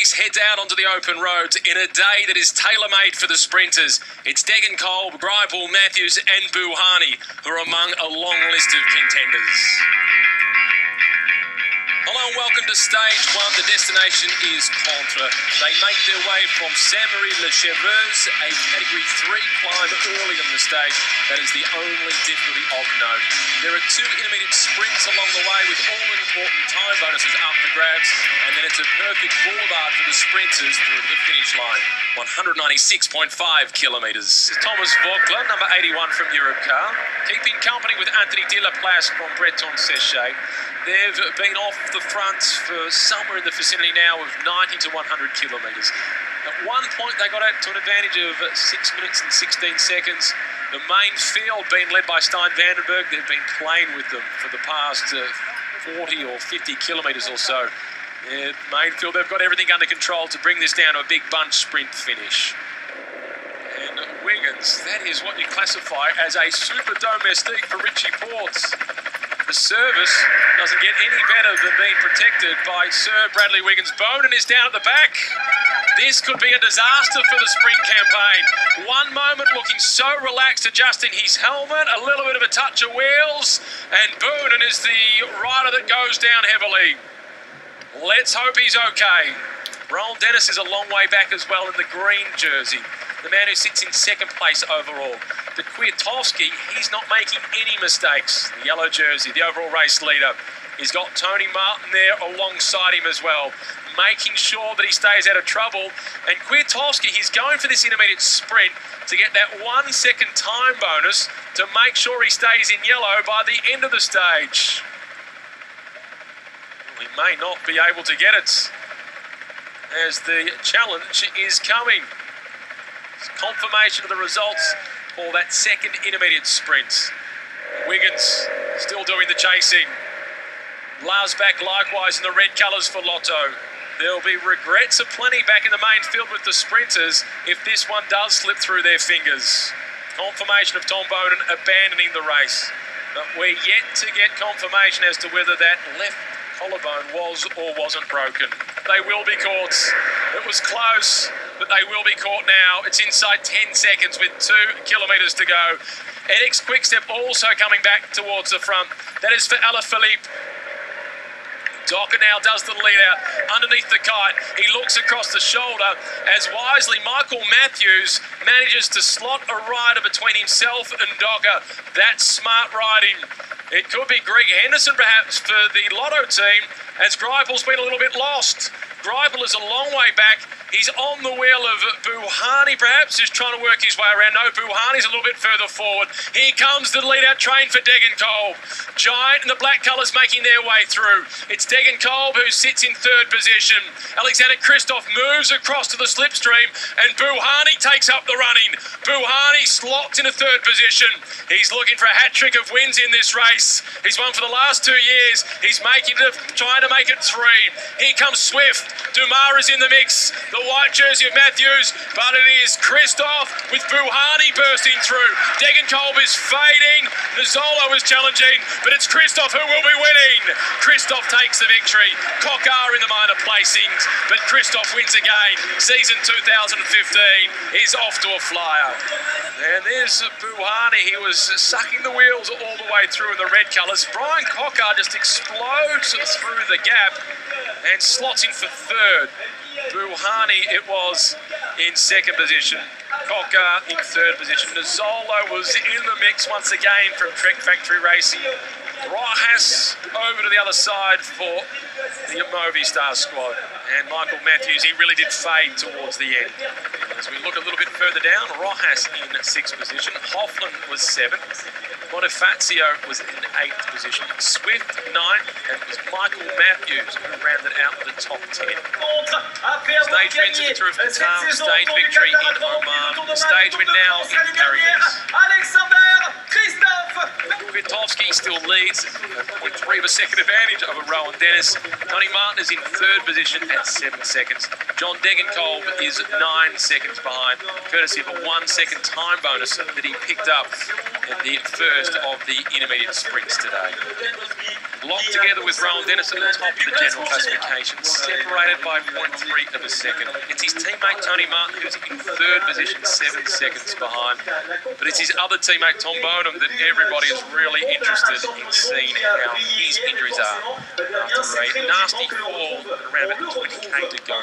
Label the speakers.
Speaker 1: race heads out onto the open roads in a day that is tailor-made for the sprinters. It's Degen Kolb, Greipel, Matthews and Bouhanni who are among a long list of contenders. Hello and welcome to stage one. The destination is Côte. They make their way from Saint-Marie-le-Chevreuse, a category 3 climb early on the stage. That is the only difficulty of note. There are 2 intermediate sprints along the way with all important time bonuses up for grabs, and then it's a perfect boulevard for the sprinters through to the finish line. 196.5 kilometres. Thomas Vauclair, number 81 from Europcar, keeping company with Anthony Delaplace from Breton-Séché. They've been off the front for somewhere in the vicinity now of 90 to 100 kilometres. At one point they got out to an advantage of 6 minutes and 16 seconds. The main field being led by Stein Vandenberg. They've been playing with them for the past 40 or 50 kilometres or so. Yeah, main field, they've got everything under control to bring this down to a big bunch sprint finish. And Wiggins, that is what you classify as a super domestique for Richie Porte. The service doesn't get any better than being protected by Sir Bradley Wiggins. Bowden is down at the back. This could be a disaster for the sprint campaign. One moment looking so relaxed, adjusting his helmet, a little bit of a touch of wheels, and Bowden is the rider that goes down heavily. Let's hope he's okay. Roland Dennis is a long way back as well in the green jersey. The man who sits in second place overall. The Kwiatkowski, he's not making any mistakes. The yellow jersey, the overall race leader. He's got Tony Martin there alongside him as well, making sure that he stays out of trouble. And Kwiatkowski, he's going for this intermediate sprint to get that 1 second time bonus to make sure he stays in yellow by the end of the stage. Well, he may not be able to get it, as the challenge is coming. It's confirmation of the results for that second intermediate sprint. Wiggins still doing the chasing. Larsbach likewise in the red colours for Lotto. There'll be regrets aplenty back in the main field with the sprinters if this one does slip through their fingers. Confirmation of Tom Bowden abandoning the race. But we're yet to get confirmation as to whether that left collarbone was or wasn't broken. They will be caught. It was close, but they will be caught now. It's inside 10 seconds with 2 kilometres to go. Eddy Quickstep also coming back towards the front. That is for Alaphilippe. Docker now does the lead out underneath the kite. He looks across the shoulder as wisely Michael Matthews manages to slot a rider between himself and Docker. That's smart riding. It could be Greg Henderson perhaps for the Lotto team, as Greipel's been a little bit lost. Greipel is a long way back. He's on the wheel of Bouhanni, perhaps, who's trying to work his way around. No, Bouhanni's a little bit further forward. Here comes the lead-out train for Degen Kolb. Giant and the black colours making their way through. It's Degen Kolb who sits in third position. Alexander Kristoff moves across to the slipstream, and Bouhanni takes up the running. Bouhanni slots into third position. He's looking for a hat-trick of wins in this race. He's won for the last 2 years. He's trying to make it 3. Here comes Swift. Dumas is in the mix. The white jersey of Matthews, but it is Kristoff with Bouhanni bursting through. Degen Kolb is fading. Nizzolo is challenging, but it's Kristoff who will be winning. Kristoff takes the victory. Coquard in the minor placings, but Kristoff wins again. Season 2015 is off to a flyer. And there's Bouhanni. He was sucking the wheels all the way through in the red colours. Brian Coquard just explodes through the gap and slots in for third. Bouhanni, it was in second position. Coquard in third position. Nizzolo was in the mix once again from Trek Factory Racing. Rojas over to the other side for the Movistar squad. And Michael Matthews, he really did fade towards the end. As we look a little bit further down, Rojas in 6th position. Hoffman was 7th. Bonifazio was in 8th position. Swift 9th, and it was Michael Matthews who rounded out the top 10. Stage wins at the Tour of Qatar, stage victory in Oman, the stage win now in Paris. Kwiatkowski still leads at 0.3 of a second advantage over Rowan Dennis. Tony Martin is in 3rd position at 7 seconds. John Degen Kolb is 9 seconds behind, courtesy of a 1 second time bonus that he picked up in the first of the intermediate sprints today. locked together with Rowan Dennis at the top of the general classification, separated by 0.3 of a second. It's his teammate Tony Martin who's in third position, 7 seconds behind. But it's his other teammate Tom Bonham that everybody is really interested in seeing how his injuries are after a nasty fall around about 20k to go.